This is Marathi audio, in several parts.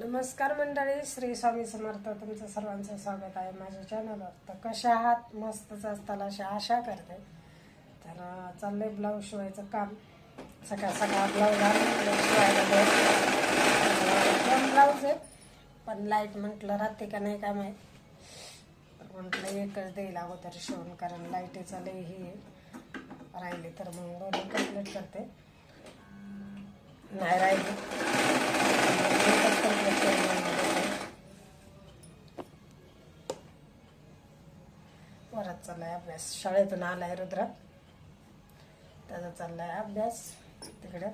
नमस्कार मंडळी, श्री स्वामी समर्थ. तुमचं सर्वांचं स्वागत आहे माझ्या चॅनलवर. तर कशा आहात? मस्तच असताल अशी आशा करते. तर चाललंय ब्लाऊज शिवायचं काम. सकाळ सकाळ ब्लाऊज आणून शिवायला दोन ब्लाऊज आहे, पण लाईट म्हटलं राहते का नाही काय माहीत. म्हटलं एकच देईल अगोदर शिवून, कारण लाईटीचं लई हे राहिली तर मग दोन्ही कंप्लीट करते. नाही राहिली परत चाललाय अभ्यास. शाळेतून आलाय रुद्र, त्याचा चाललाय अभ्यास. तिकडे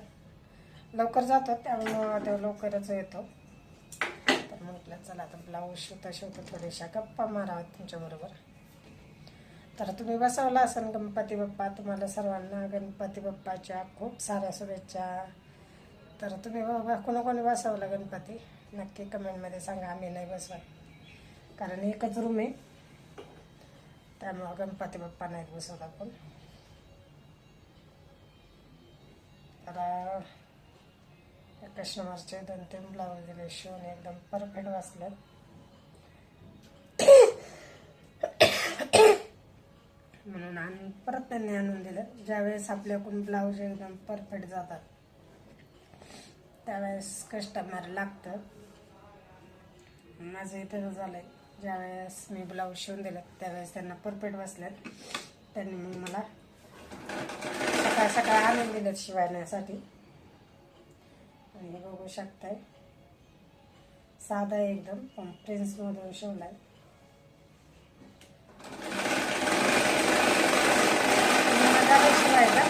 लवकर जातो त्यामुळं तो लवकरच येतो. तर म्हटलं चला आता ब्लाऊज शिवता थोड्याशा गप्पा माराव्यात तुमच्याबरोबर. तर तुम्ही बसवला असेल गणपती बाप्पा. तुम्हाला सर्वांना गणपती बाप्पाच्या खूप साऱ्या शुभेच्छा. तर तुम्ही कोणी बसवलं गणपती नक्की कमेंटमध्ये सांगा. आम्ही नाही बसवत, कारण एकच रूम आहे, त्यामुळं गणपती बाप्पा नाहीत बसवत आपण. तर कस्टमरचे 2-3 ब्लाऊज दिले शिवून, एकदम परफेक्ट बसले. म्हणून परत त्यांनी आणून दिलं. ज्यावेळेस आपल्याकडून ब्लाऊज एकदम परफेक्ट जातात त्यावेळेस कस्टमर लागतं. माझं इथं झालंय, ज्यावेळेस मी ब्लाऊज शिवून दिलं त्यावेळेस त्यांना परफेक्ट बसल्यात. त्यांनी मग मला सकाळ सकाळ आणून दिलं शिवण्यासाठी. आणि हे बघू शकताय, साधा एकदम, पण प्रिन्समधून शिवलाय. शिवायचा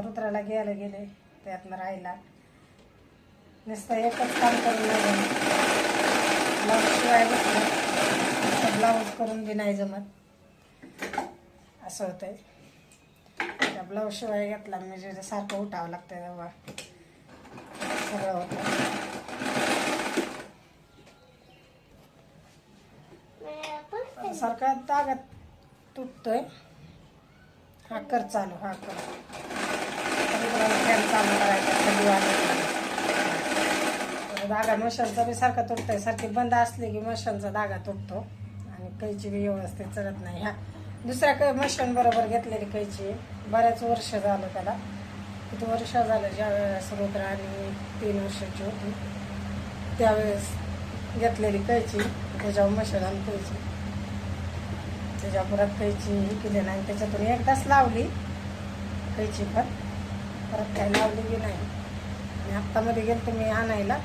रुद्राला घ्यायला गेले, त्यातनं राहिला. नुसतं एकच काम करून नाही ब्लाऊज शिवाय बसलं, ब्लाऊज करून बी नाही जमत, असं होतंय. त्या ब्लाऊज शिवाय घेतला म्हणजे सारखं उठावं लागतं, तेव्हा सगळं होतं. सारखा धागा तुटतोय. हा कर चालू, हा कर फॅन चालू करायचा. धागा मशीनचा बी सारखा तुटतोय. सारखी बंद असली की मशीनचा धागा तुटतो आणि कैची बी व्यवस्थित चलत नाही. ह्या दुसऱ्या मशीन बरोबर घेतलेली कैची, बऱ्याच वर्ष झालं त्याला. किती वर्ष झालं, ज्यावेळेस रुद्र आणि 3 वर्षाची होती त्यावेळेस घेतलेली कैची, त्याच्यावर मशीन आणि कैची, त्याच्या परत कैची ही केली नाही. त्याच्यातून एकदाच लावली कैची, पण परत काही लावली बी नाही. आणि हप्तामध्ये गेलो तुम्ही आणायला,